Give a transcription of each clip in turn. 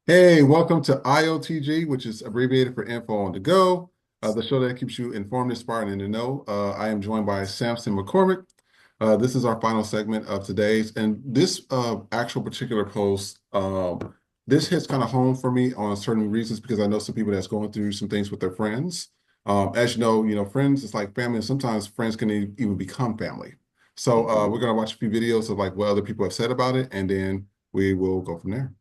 Hey, welcome to IOTG, which is abbreviated for Info on the Go, the show that keeps you informed, inspired, and in the know. I am joined by Samson McCormick. This is our final segment of today's, and this actual particular post, this hits kind of home for me on certain reasons because I know some people that's going through some things with their friends. As friends is like family, and sometimes friends can even become family. So we're gonna watch a few videos of like what other people have said about it, and then we will go from there.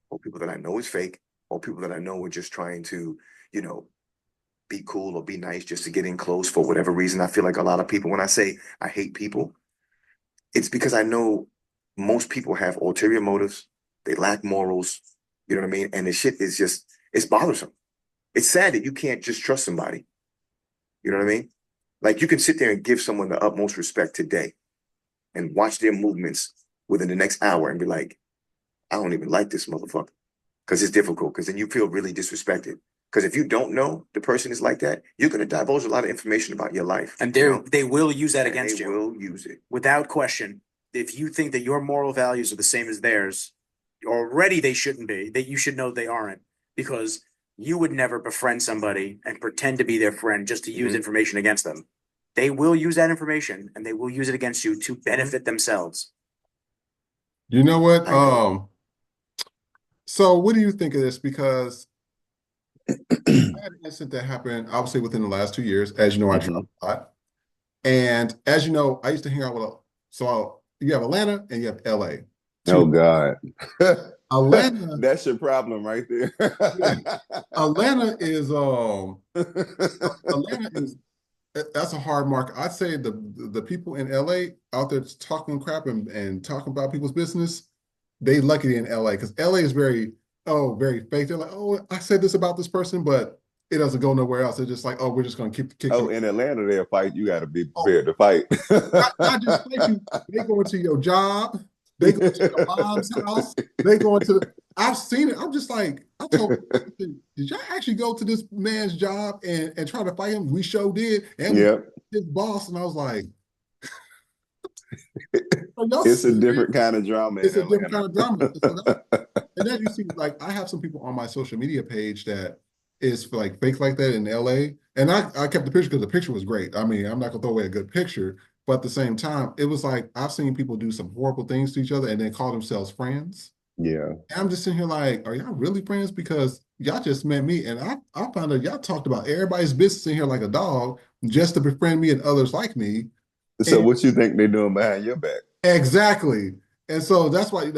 Or people that I know is fake, or people that I know are just trying to, you know, be cool or be nice just to get in close for whatever reason. I feel like a lot of people, when I say I hate people, it's because I know most people have ulterior motives. They lack morals. You know what I mean? And the shit is just, it's bothersome. It's sad that you can't just trust somebody. You know what I mean? Like you can sit there and give someone the utmost respect today and watch their movements within the next hour and be like, I don't even like this motherfucker. Because it's difficult, because then you feel really disrespected. Because if you don't know the person is like that, you're going to divulge a lot of information about your life, And you know, they will use that and they against you will use it. without question. If you think that your moral values are the same as theirs, already they shouldn't be. That you should know they aren't, because you would never befriend somebody and pretend to be their friend just to use Mhm. information against them. They will use that information and they will use it against you to benefit themselves. You know what? I know. So what do you think of this? Because I had an incident that happened, obviously, within the last 2 years. As you know, I Mhm. travel a lot. And as you know, I used to hang out with, you have Atlanta and you have LA. Two, Oh God. Atlanta, That's your problem right there. yeah, Atlanta is, Atlanta is, that's a hard mark. I'd say the people in LA out there talking crap and talking about people's business, they lucky in LA because LA is very fake. They're like, oh, I said this about this person, but it doesn't go nowhere else. It's just like, oh, we're just gonna keep kicking. Oh, in Atlanta, they'll fight. You got to be Oh, prepared to fight. not just fight you. They go into your job. They go to your mom's house. They go into the. I've seen it. I'm just like, I told did y'all actually go to this man's job and try to fight him? We sure did. And we Yep. his boss. And I was like, are y'all It's a serious? different kind of drama in It's a different kind Atlanta. of drama. And then you see, like, I have some people on my social media page that is like fake like that in LA. And I kept the picture because the picture was great. I mean, I'm not gonna throw away a good picture, but at the same time, it was like I've seen people do some horrible things to each other and then call themselves friends. Yeah. And I'm just sitting here like, are y'all really friends? Because y'all just met me and I found out y'all talked about everybody's business in here like a dog just to befriend me and others like me. So And what you think they're doing behind your back? exactly. And so that's why,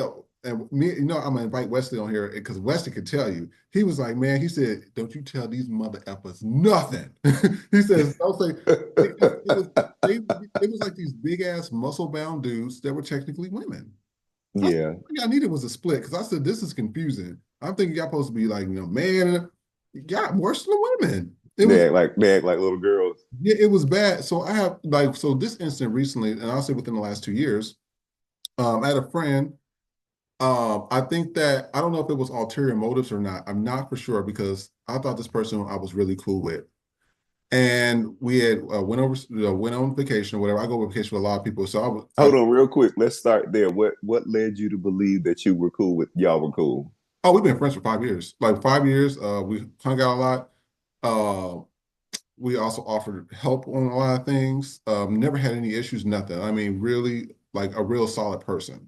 and me, I'm gonna invite Wesley on here because Wesley could tell you. He was like, man, he said, don't you tell these mother effers nothing. He says, don't say it was they, it was like these big ass muscle bound dudes that were technically women. I said, Yeah. all y'all needed was a split because I said this is confusing. I'm thinking y'all supposed to be like, man, y'all worse than the women. It was They act like little girls. yeah, it was bad. So I have like so this incident recently, and I'll say within the last 2 years. I had a friend. I think that I don't know if it was ulterior motives or not. I'm not for sure because I thought this person I was really cool with, and we had went on vacation or whatever. I go on vacation with a lot of people, so Hold on real quick. Let's start there. What led you to believe that you were cool with y'all were cool? oh, we've been friends for 5 years. Like 5 years, we hung out a lot. Uh, we also offered help on a lot of things. Never had any issues, nothing. I mean, really like a real solid person.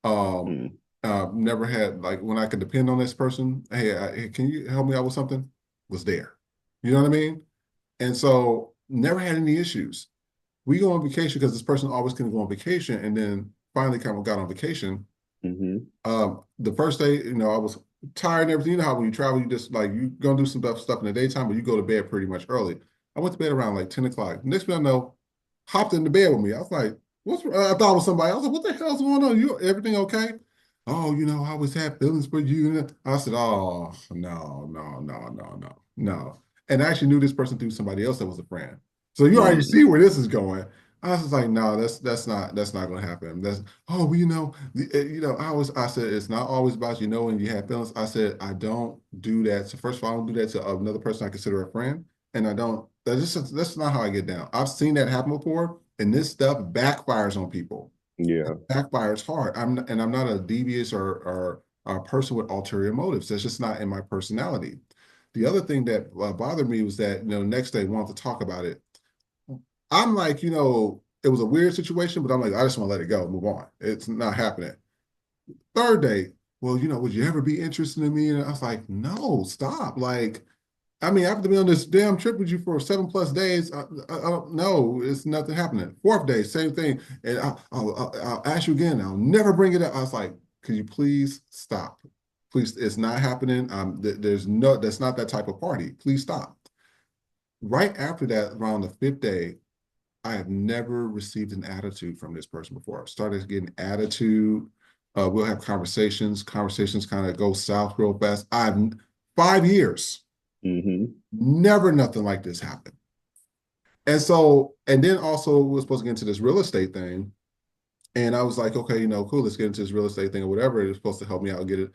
Um, Mm. never had like when I could depend on this person. Hey, hey, can you help me out with something? Was there. You know what I mean? And so never had any issues. We go on vacation because this person always can go on vacation, and then finally kind of got on vacation. Hmm. The first day, I was tired and everything. You know how when you travel, you just like you gonna do some stuff in the daytime, but you go to bed pretty much early. I went to bed around like 10 o'clock. Next thing I know, hopped in the bed with me. I was like, I thought it was somebody. I was like, what the hell's going on? You everything okay? Oh, I always had feelings for you. I said, oh, no, no, no, no, no, no. And I actually knew this person through somebody else that was a friend. So you already Mm. see where this is going. I was just like, no, that's not gonna happen. That's oh, well, I said it's not always about when you have feelings. I said I don't do that. So first of all, I don't do that to another person I consider a friend, and I don't. That's not how I get down. I've seen that happen before, and this stuff backfires on people. Yeah. Backfires hard. I'm not a devious or a person with ulterior motives. That's just not in my personality. The other thing that bothered me was that, next day wanted to talk about it. I'm like, it was a weird situation, but I'm like, I just want to let it go, move on. It's not happening. Third day, well, would you ever be interested in me? And I was like, no, stop. Like, I mean, after being on this damn trip with you for 7+ days, I don't know. It's nothing happening. Fourth day, same thing. And I'll ask you again. I'll never bring it up. I was like, could you please stop? Please, it's not happening. That's not that type of party. Please stop. Right after that, around the fifth day, I have never received an attitude from this person before. I've started getting attitude. We'll have conversations. Conversations kind of go south real fast. 5 years. Mm-hmm. Never nothing like this happened. And then also we're supposed to get into this real estate thing. And I was like, okay, cool, let's get into this real estate thing or whatever. It was supposed to help me out get it.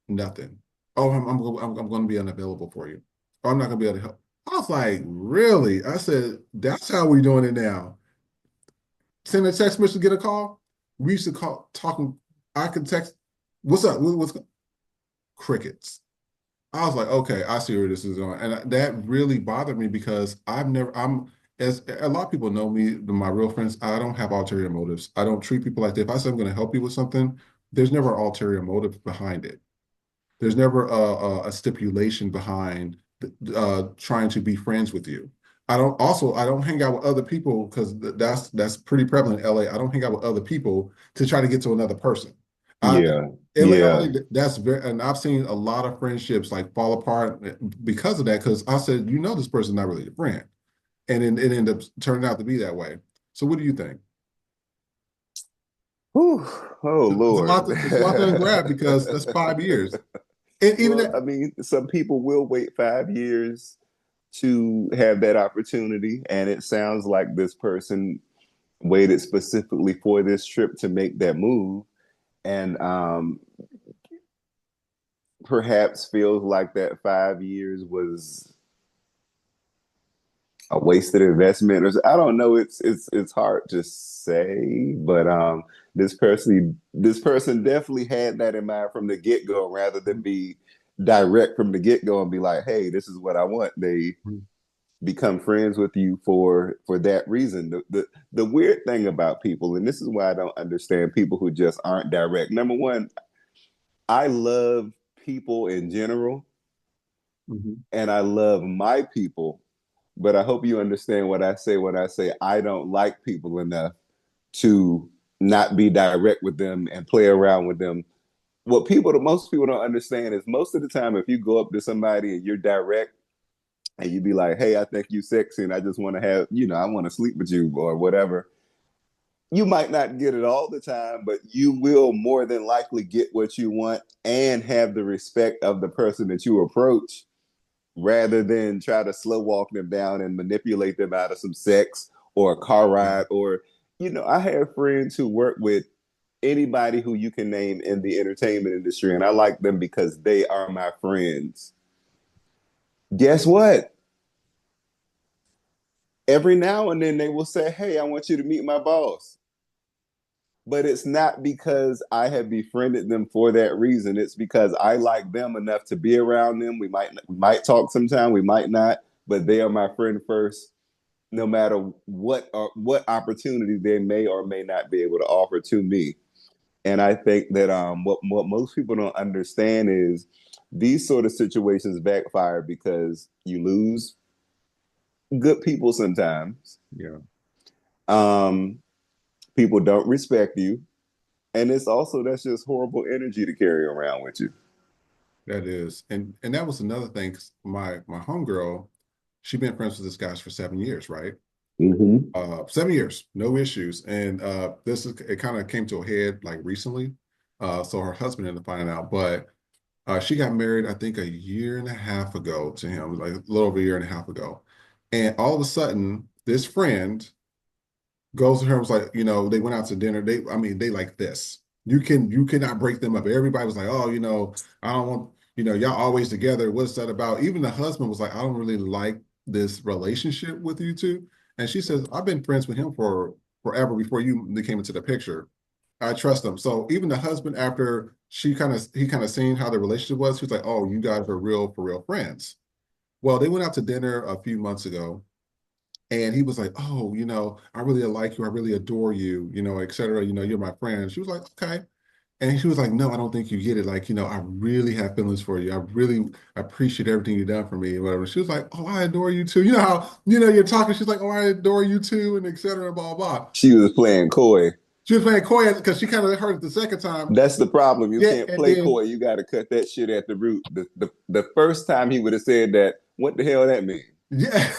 Nothing. Oh, I'm going to be unavailable for you. Oh, I'm not going to be able to help. I was like, really? I said, that's how we're doing it now. Send a text message, get a call. We used to call talking. I could text, what's up? What's crickets? I was like, okay, I see where this is going. And that really bothered me because as a lot of people know me, my real friends, I don't have ulterior motives. I don't treat people like that. If I say I'm going to help you with something, there's never ulterior motive behind it. There's never a stipulation behind trying to be friends with you. I don't hang out with other people because that's pretty prevalent in LA. I don't hang out with other people to try to get to another person. I, Yeah. LA, Yeah. that's very, and I've seen a lot of friendships like fall apart because of that. Because I said, this person's not really a friend, and it ended up turning out to be that way. So, what do you think? Whew. Oh It's a Lord. lot. It's a lot to ungrab because that's 5 years, and even Well, that. I mean, some people will wait 5 years to have that opportunity, and it sounds like this person waited specifically for this trip to make that move, and perhaps feels like that 5 years was a wasted investment, or I don't know. It's hard to say, but this person definitely had that in mind from the get go, rather than be direct from the get go and be like, "Hey, this is what I want." They become friends with you for that reason. The weird thing about people, and this is why I don't understand people who just aren't direct. Number one, I love people in general, Mhm. and I love my people. But I hope you understand what I say when I say I don't like people enough to not be direct with them and play around with them. Most people don't understand is most of the time, if you go up to somebody and you're direct and you be like, "Hey, I think you sexy and I just want to have, I want to sleep with you," or whatever, you might not get it all the time, but you will more than likely get what you want and have the respect of the person that you approach, rather than try to slow walk them down and manipulate them out of some sex or a car Yeah, ride. Or, I have friends who work with anybody who you can name in the entertainment industry, and I like them because they are my friends. Guess what? Every now and then they will say, "Hey, I want you to meet my boss." But it's not because I have befriended them for that reason. It's because I like them enough to be around them. We might talk sometime, we might not, but they are my friend first, no matter what opportunity they may or may not be able to offer to me. And I think that what most people don't understand is these sort of situations backfire because you lose good people sometimes. yeah, Um, People don't respect you, and that's just horrible energy to carry around with you. that is, and that was another thing. 'Cause my homegirl, she been friends with this guy for 7 years, right? Mm-hmm. 7 years, no issues, and it kind of came to a head like recently. So her husband ended up finding out, but she got married, I think, a year and a half ago to him, like a little over a year and a half ago, and all of a sudden, this friend goes to her and was like, they went out to dinner. They like this. You cannot break them up. Everybody was like, oh, I don't want, y'all always together. What's that about? Even the husband was like, I don't really like this relationship with you two. And she says, I've been friends with him for forever before you came into the picture. I trust him. So even the husband, after he kind of seen how the relationship was. He was like, "Oh, you guys are real for real friends." Well, they went out to dinner a few months ago, and he was like, "Oh, I really like you. I really adore you. Et cetera. You're my friend." She was like, "Okay." And she was like, "No, I don't think you get it. Like, I really have feelings for you. I really appreciate everything you've done for me and whatever." She was like, "Oh, I adore you too." You know how, you're talking. She's like, "Oh, I adore you too," and et cetera, blah, blah. She was playing coy. She was playing coy because she kind of heard it the second time. That's the problem. You Yeah. can't And play then, coy. You got to cut that shit at the root. The first time he would have said that, what the hell that mean? yeah.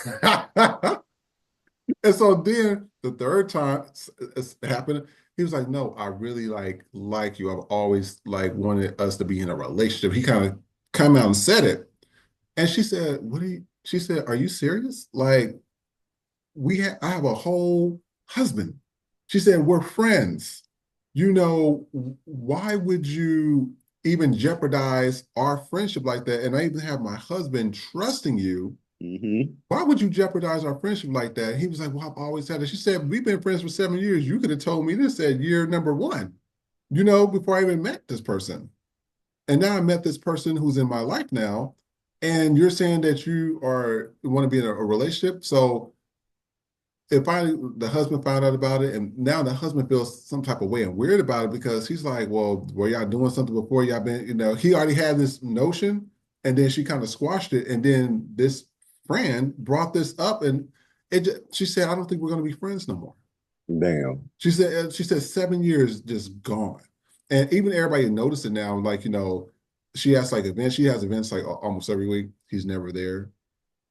And so then the third time it's happened, he was like, "No, I really like you. I've always wanted us to be in a relationship." He kind of come out and said it. And she said, she said, "Are you serious? Like I have a whole husband." She said, "We're friends. Why would you even jeopardize our friendship like that? And I even have my husband trusting you. Mm-hmm. Why would you jeopardize our friendship like that?" He was like, "Well, I've always had it." She said, "We've been friends for 7 years. You could have told me this at year number one, before I even met this person. And now I met this person who's in my life now. And you're saying that you want to be in a relationship. So if the husband found out about it, and now the husband feels some type of way and weird about it because he's like, well, were y'all doing something before y'all been, he already had this notion, and then she kind of squashed it. And then this friend brought this up, and she said, "I don't think we're going to be friends no more." Damn. She said 7 years just gone. And even everybody noticed it now. Like, she has events. She has events like almost every week. He's never there.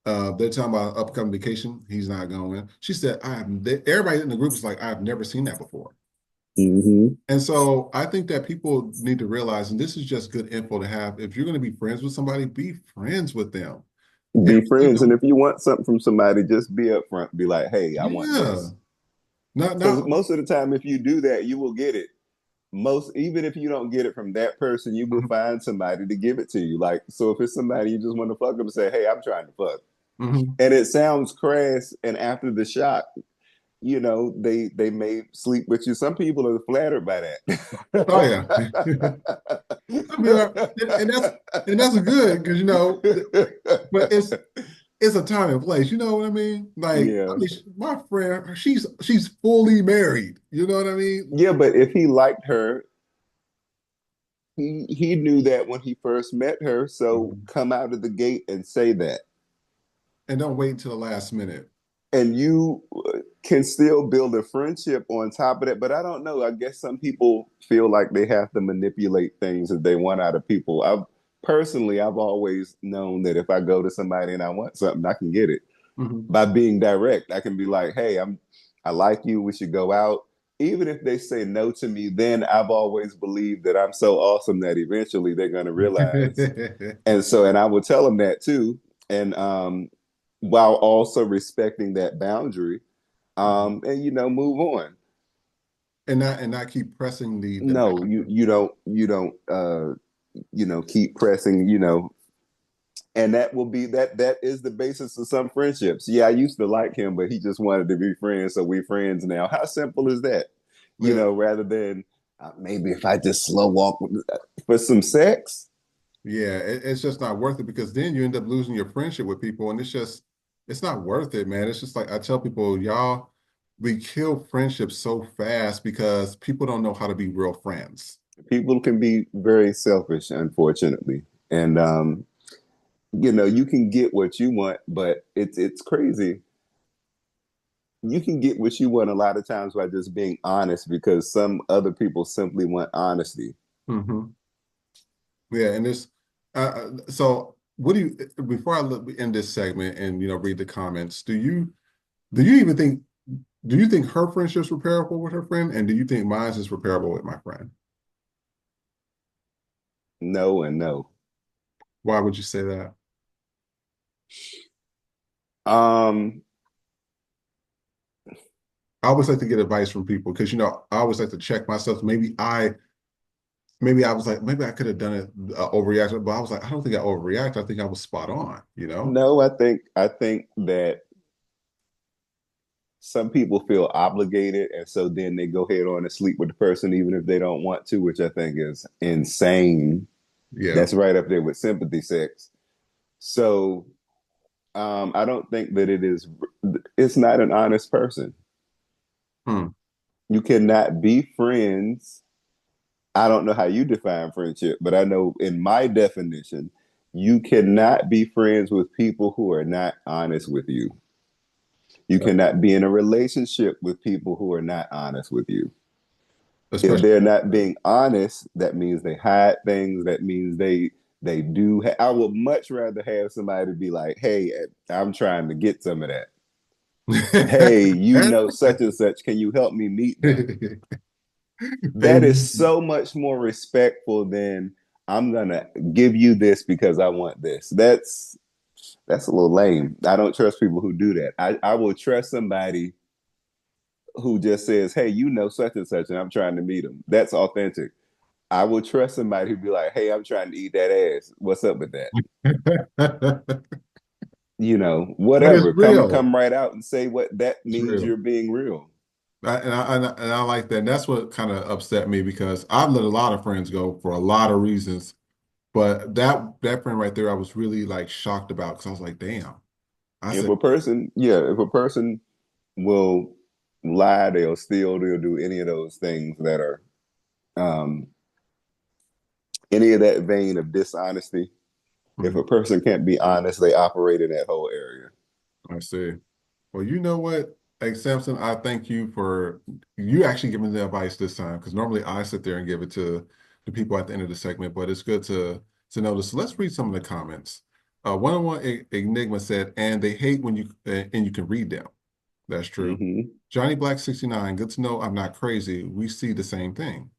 They're talking about upcoming vacation. He's not going. She said, everybody in the group is like, "I've never seen that before." Mm-hmm. And so I think that people need to realize, and this is just good info to have. If you're going to be friends with somebody, be friends with them. And, Be friends. And if you want something from somebody, just be upfront. Be like, hey, I want yeah, this. Because not, most of the time, if you do that, you will get it. Even if you don't get it from that person, you will mhm, find somebody to give it to you. Like, so if it's somebody you just want to fuck them, say, hey, I'm trying to fuck. mhm. And it sounds crass. And after the shock, they may sleep with you. Some people are flattered by Oh yeah. Some people are, and that's good because but it's a time and place. You know what I mean? Like, I Yeah. mean, my friend, she's fully married. You know what I mean? Yeah, but if he liked her, he knew that when he first met her. So Mhm. come out of the gate and say that. And don't wait until the last minute. And you can still build a friendship on top of that. But I don't know. I guess some people feel like they have to manipulate things that they want out of people. I've always known that if I go to somebody and I want something, I can get it Mhm. by being direct. I can be like, hey, I like you, we should go out. Even if they say no to me, then I've always believed that I'm so awesome that eventually they're going to realize. And I will tell them that too. And while also respecting that boundary, and move on. And not keep pressing the No, boundary. you don't keep pressing, and that is the basis of some friendships. Yeah, I used to like him, but he just wanted to be friends, so we're friends now. How simple is that? Yeah, Rather than maybe if I just slow walk for some sex. yeah. It's just not worth it because then you end up losing your friendship with people, and it's not worth it, man. It's just like I tell people, y'all, we kill friendships so fast because people don't know how to be real friends. People can be very selfish, unfortunately, and you can get what you want, but it's crazy. You can get what you want a lot of times by just being honest because some other people simply want honesty. Hmm. Yeah, and this. So, what do you? Before I end this segment and read the comments, do you even think? Do you think her friendship's repairable with her friend, and do you think mine is repairable with my friend? No and no. Why would you say that? Um, I always like to get advice from people because I always like to check myself. Maybe I was like maybe I could have done it overreacted, but I was like I don't think I overreacted. I think I was spot on. no, I think that some people feel obligated, and so then they go ahead on and sleep with the person even if they don't want to, which I think is insane. Yeah. That's right up there with sympathy sex. So I don't think that it's not an honest person. Hmm. You cannot be friends. I don't know how you define friendship, but I know in my definition, you cannot be friends with people who are not honest with you. You cannot be in a relationship with people who are not honest with you. If Especially. they're not being honest, that means they hide things. That means they do. I would much rather have somebody be like, "Hey, I'm trying to get some of that. Hey, you know such and such. Can you help me meet them?" Hey, That is so much more respectful than I'm gonna give you this because I want this. That's a little lame. I don't trust people who do that. I will trust somebody who just says, "Hey, you know such and such, and I'm trying to meet them." That's authentic. I will trust somebody who'd be like, "Hey, I'm trying to eat that ass. What's up with that?" but it's Whatever. Come real. come right out and say what that It's means. real. You're being real. And I like that. And that's what kind of upset me because I've let a lot of friends go for a lot of reasons. But that friend right there, I was really like shocked about because I was like, damn. I If said, a person, yeah, if a person will lie, they'll steal, they'll do any of those things that are um any of that vein of dishonesty. If "Hmm, a person can't be honest, they operate in that whole area. I see. Well, you know what? Hey, Samson, I thank you for you actually giving the advice this time because normally I sit there and give it to the people at the end of the segment, but it's good to notice. So let's read some of the comments. 101 Enigma said, and they hate when you can read them. That's true. Hmm. Johnny Black 69, good to know I'm not crazy. We see the same thing.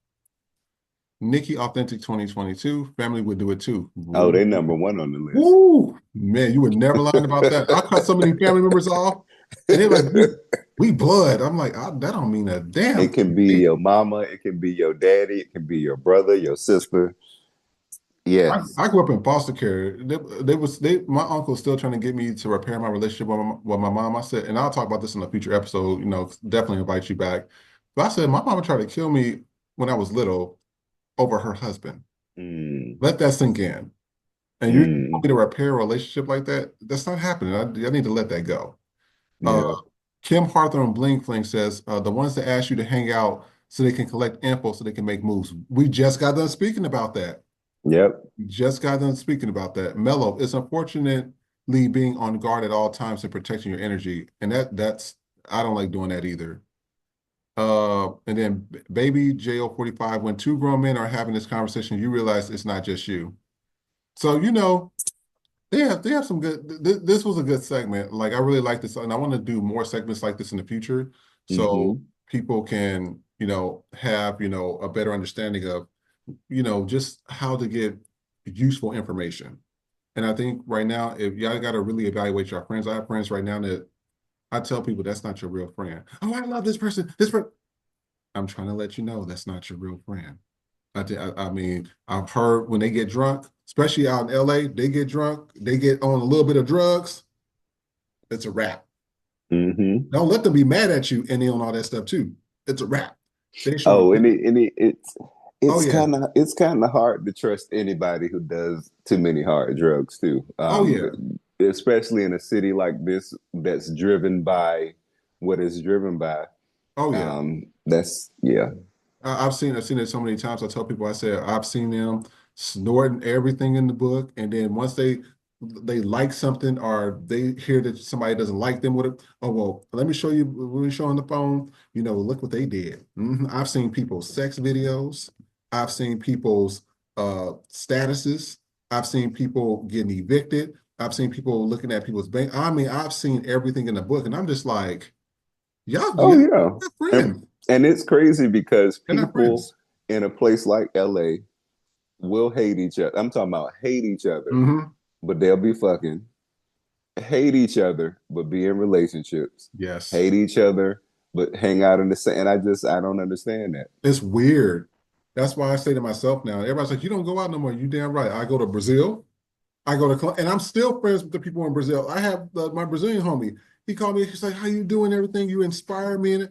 Nikki Authentic 2022, family would do it too. Oh, Woo. they number one on the list. Woo. Man, you would never lie about that. I cut so many family members off, and they're like, we blood. I'm like, that don't mean a damn It thing can to be me. your mama, it can be your daddy, it can be your brother, your sister. Yes. I grew up in foster care. My uncle was still trying to get me to repair my relationship with my mom. I said, and I'll talk about this in a future episode, definitely invite you back. But I said, my mama tried to kill me when I was little over her husband. Mm, Let that sink in. And you want mm, me to repair a relationship like that? That's not happening. I need to let that go. Uh, yeah. Kim Harthorne Bling Fling says, the ones that ask you to hang out so they can collect info so they can make moves. We just got done speaking about that. Yep. Just got done speaking about that. Mello, it's unfortunately being on guard at all times and protecting your energy. And that's I don't like doing that either. And then baby JO45, when two grown men are having this conversation, you realize it's not just you. So they have some good. This was a good segment. Like I really like this, and I want to do more segments like this in the future, so Hmm. people can have a better understanding of just how to get useful information. And I think right now, if y'all got to really evaluate your friends. I have friends right now that I tell people that's not your real friend. Oh, I love this person. This person. I'm trying to let you know that's not your real friend. I mean, I've heard when they get drunk, especially out in LA, they get drunk, they get on a little bit of drugs, it's a wrap. Hmm. Don't let them be mad at you and they on all that stuff too. It's a wrap. They showing, Oh, it's oh it's yeah, kind of hard to trust anybody who does too many hard drugs too. oh yeah, Especially in a city like this that's driven by what is driven by. oh yeah. That's yeah. I've seen it so many times. I tell people, I said I've seen them snorting everything in the book, and then once they like something or they hear that somebody doesn't like them with it, oh well, let me show you. When we show on the phone, look what they did. I've seen people's sex videos. I've seen people's statuses. I've seen people getting evicted. I've seen people looking at people's bank. I mean, I've seen everything in the book, and I'm just like, Oh y'all yeah. are And, friends. and it's crazy because They're not people friends. in a place like LA will hate each other. I'm talking about hate each other, Hmm. but they'll be fucking. Hate each other, but be in relationships. Yes. Hate each other, but hang out in the same. And I don't understand that. It's weird. That's why I say to myself now, everybody's like, you don't go out no more. You damn right. I go to Brazil. I go to, and I'm still friends with the people in Brazil. I have my Brazilian homie. He called me. He's like, "How you doing? Everything you inspire me." And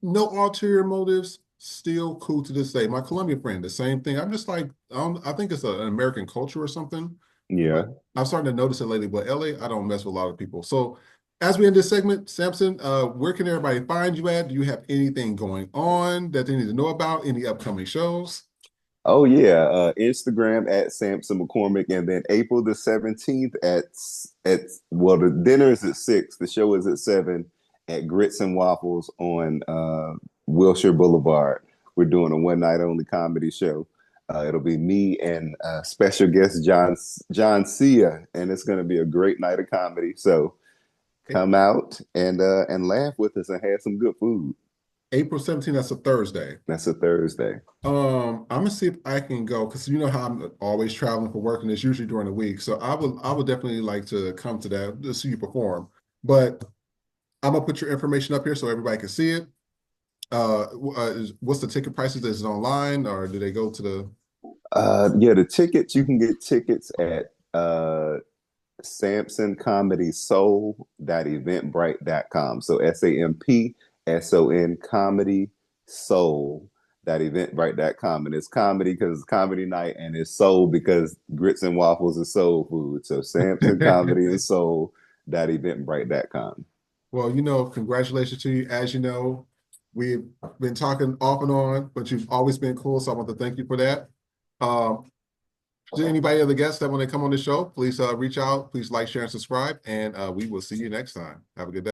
no ulterior motives. Still cool to this day. My Colombian friend, the same thing. I'm just like, I think it's an American culture or something. But Yeah. I'm starting to notice it lately. But LA, I don't mess with a lot of people. So as we end this segment, Samson, where can everybody find you at? Do you have anything going on that they need to know about? Any upcoming shows? Oh yeah, Instagram at Samson McCormick, and then April the 17th at well, the dinner is at 6, the show is at 7 at Grits and Waffles on Wilshire Boulevard. We're doing a one night only comedy show. It'll be me and special guest John Cia, and it's going to be a great night of comedy. So come out and laugh with us and have some good food. April 17th, that's a Thursday. That's a Thursday. I'm gonna see if I can go because you know how I'm always traveling for work and it's usually during the week. So I would definitely like to come to that to see you perform. But I'm gonna put your information up here so everybody can see it. What's the ticket prices? Is it online or do they go to the Yeah, the tickets, you can get tickets at Samson Comedy Soul.eventbrite.com. So SAMPSON Comedy Soul.eventbrite.com. And it's comedy because it's comedy night, and it's soul because grits and waffles is soul food. So Samson Comedy and Soul.eventbrite.com. Well, congratulations to you. As you know, we've been talking off and on, but you've always been cool. So I want to thank you for that. Um, to anybody other guests that want to come on the show, please reach out. Please like, share, and subscribe. And we will see you next time. Have a good day.